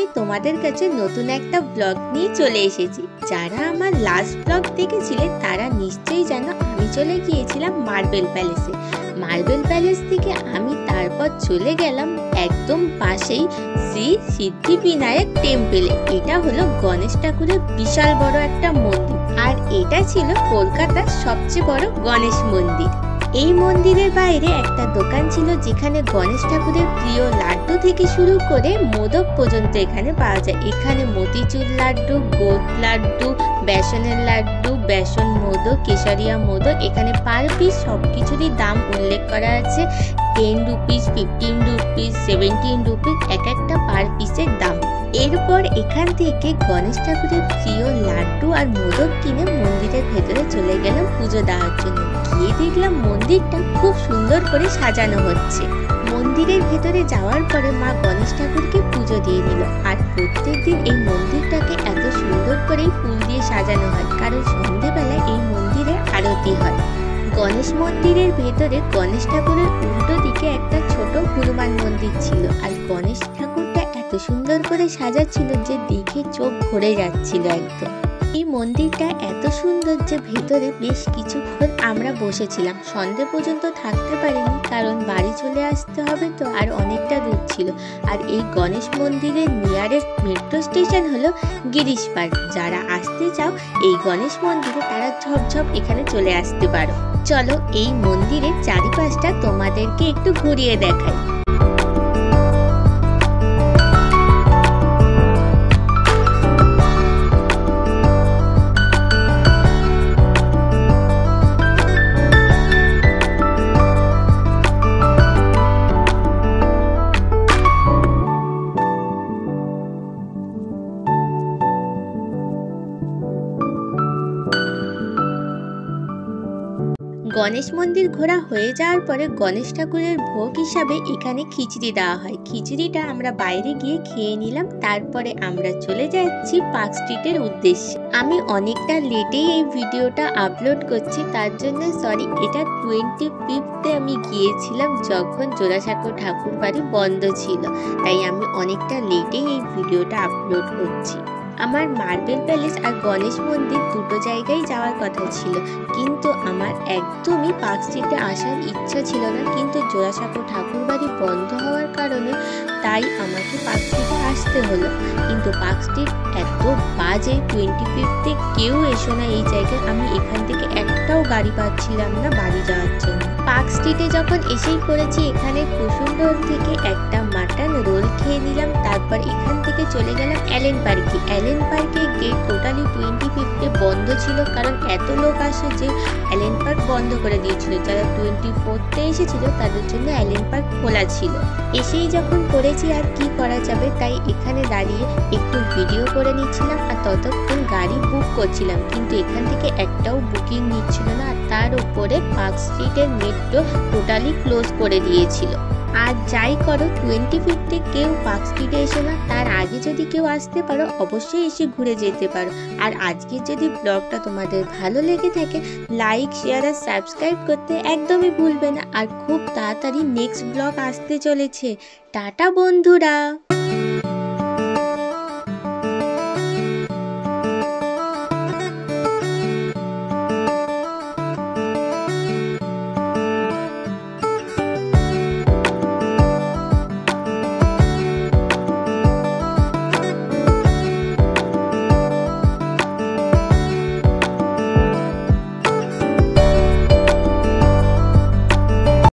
আমি তোমাদের কাছে নতুন একটা ব্লগ নিয়ে চলে এসেছি। যারা আমার লাস্ট ব্লগ দেখেছিলে তারা নিশ্চয়ই জানো আমি চলে গিয়েছিলাম মার্বেল প্যালেসে। মার্বেল প্যালেস থেকে আমি তারপর চলে গেলাম একদম পাশেই শ্রী সিদ্ধিবিনায়ক টেম্পেলে। এটা হলো গণেশ ঠাকুরের বিশাল বড় একটা মন্দির, আর এটা ছিল কলকাতার সবচেয়ে বড় গণেশ মন্দির। এই মন্দিরের বাইরে একটা দোকান ছিল যেখানে গণেশ ঠাকুরের প্রিয় লাড্ডু থেকে শুরু করে মোদক পর্যন্ত এখানে পাওয়া যায়। এখানে মতিচুর লাড্ডু, গোট লাড্ডু, বেসনের লাড্ডু, বেসন মোদক, কেশরিয়া মোদক, এখানে পার পিস সবকিছুরই দাম উল্লেখ করা আছে। 10 রুপিস, 15 রুপিস, 17 রুপিস এক একটা পার পিসের দাম। এরপর এখান থেকে গণেশ ঠাকুরের প্রিয় লাড্ডু আর মোদক কিনে মন্দিরের ভেতরে চলে গেলাম পুজো দেওয়ার জন্য। গিয়ে দেখলাম মন্দিরটা খুব সুন্দর করে সাজানো হচ্ছে। মন্দিরের ভেতরে যাওয়ার পরে মা গণেশ ঠাকুরকে পুজো দিয়ে নিল। আর প্রত্যেক দিন এই মন্দিরটাকে এত সুন্দর করেই ফুল দিয়ে সাজানো হয়, কারণ সন্ধেবেলা এই মন্দিরে আরতি হয়। গণেশ মন্দিরের ভেতরে গণেশ ঠাকুরের উল্টো দিকে একটা ছোট হনুমান মন্দির ছিল, আর গণেশ ঠাকুরটা এত সুন্দর করে সাজাচ্ছিল যে দেখে চোখ ভরে যাচ্ছিল একদম। এই মন্দিরটা এত সুন্দর যে ভেতরে বেশ কিছুক্ষণ আমরা বসেছিলাম। সন্ধ্যে পর্যন্ত থাকতে পারিনি, কারণ বাড়ি চলে আসতে হবে তো, আর অনেকটা দূর ছিল। আর এই গণেশ মন্দিরের নিয়ারেস্ট মেট্রো স্টেশন হলো গিরিশ পার্ক। যারা আসতে চাও এই গণেশ মন্দিরে তারা ঝপঝপ এখানে চলে আসতে পারো। চলো এই মন্দিরের চারিপাশটা তোমাদেরকে একটু ঘুরিয়ে দেখাই। গণেশ মন্দির ঘোরা হয়ে যাওয়ার পরে গণেশ ঠাকুরের ভোগ হিসাবে এখানে খিচুড়ি দেওয়া হয়। খিচুড়িটা আমরা বাইরে গিয়ে খেয়ে নিলাম। তারপরে আমরা চলে যাচ্ছি পার্ক স্ট্রিটের উদ্দেশ্যে। আমি অনেকটা লেটেই এই ভিডিওটা আপলোড করছি, তার জন্য সরি। এটা 25 আমি গিয়েছিলাম যখন জোড়াসাঁকো ঠাকুর বাড়ি বন্ধ ছিল, তাই আমি অনেকটা লেটেই এই ভিডিওটা আপলোড করছি। আমার মার্বেল প্যালেস আর গণেশ মন্দির দুটো জায়গায় যাওয়ার কথা ছিল, কিন্তু আমার একদমই পার্ক স্ট্রিটে আসার ইচ্ছা ছিল না। কিন্তু জোড়াসাঁকো ঠাকুর বাড়ি বন্ধ হওয়ার কারণে তাই আমাকে পার্ক স্ট্রিটে আসতে হলো। কিন্তু পার্ক স্ট্রিট এত বাজে, 25 কেউ এসো না এই জায়গায়। আমি এখান থেকে একটাও গাড়ি পাচ্ছিলাম না বাড়ি যাওয়ার জন্য। পার্ক স্ট্রিটে যখন এসেই পড়েছি, এখানে কুসুম রোল থেকে একটা মাটন রোল খেয়ে নিলাম। তারপর এখান থেকে চলে গেলাম অ্যালেন পার্কে। অ্যালেন পার্কের গেট টোটালি 25 বন্ধ ছিল, কারণ এত লোক আসে যে অ্যালেন পার্ক বন্ধ করে দিয়েছিল। যারা 24 এসেছিল তাদের জন্য অ্যালেন পার্ক খোলা ছিল। এসেই যখন পড়েছি আর কি করা যাবে, তাই এখানে দাঁড়িয়ে একটু ভিডিও করে নিচ্ছিলাম আর ততক্ষণ গাড়ি বুক করছিলাম। কিন্তু এখান থেকে একটাও বুকিং নিচ্ছিল না, আর তার উপরে পার্ক স্ট্রিটের মেট্রো টোটালি ক্লোজ করে দিয়েছিল। আর যাই করো, 25 কেউ পার্ক স্ট্রিটে এসো না। তার আগে যদি কেউ আসতে পারো অবশ্যই এসে ঘুরে যেতে পারো। আর আজকের যদি ব্লগটা তোমাদের ভালো লেগে থাকে, লাইক, শেয়ার আর সাবস্ক্রাইব করতে একদমই ভুলবে না। আর খুব তাড়াতাড়ি নেক্সট ব্লগ আসতে চলেছে। টাটা বন্ধুরা।